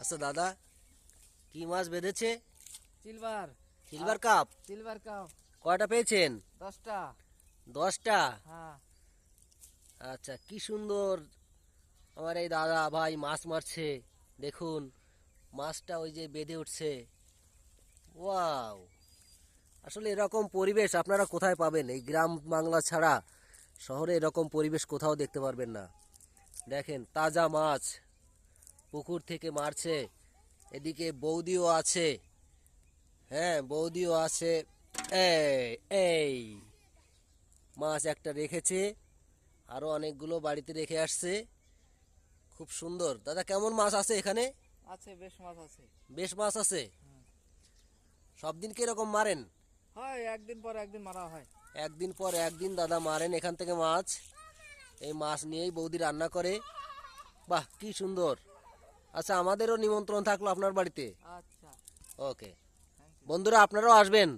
আচ্ছা দাদা, কি মাছ বেঁধেছে? Silver. Silver cup. Silver cup কয়টা পেয়েছেন? 10টা। 10টা। হ্যাঁ। আচ্ছা, কি সুন্দর আমার এই দাদা ভাই মাছ মারছে। দেখুন মাছটা ওই যে বেঁধে উঠছে। ওয়াও, আসলে এরকম পরিবেশ আপনারা কোথায় পাবেন? এই গ্রাম বাংলা ছাড়া শহরে এরকম পরিবেশ কোথাও দেখতে পারবেন না। দেখেন তাজা মাছ পুকুর থেকে মারছে। এদিকে বৌদিও আছে। হ্যাঁ, বৌদিও আছে। এই এই মাছ একটা রেখেছে, আরো অনেকগুলো বাড়িতে রেখে আসছে। খুব সুন্দর। দাদা, কেমন মাছ আছে এখানে? আছে, বেশ মাছ আছে। বেশ মাছ আছে। সব দিন কি এরকম মারেন? হয়, একদিন পর একদিন মারা হয়। একদিন পর একদিন দাদা মারেন এখান থেকে মাছ। এই মাছ নিয়েই বৌদি রান্না করে। বাহ, কি সুন্দর। আচ্ছা, আমাদেরও নিমন্ত্রণ থাকলো আপনার বাড়িতে। আচ্ছা। Okay thank you. বন্ধুরা, আপনারাও আসবেন।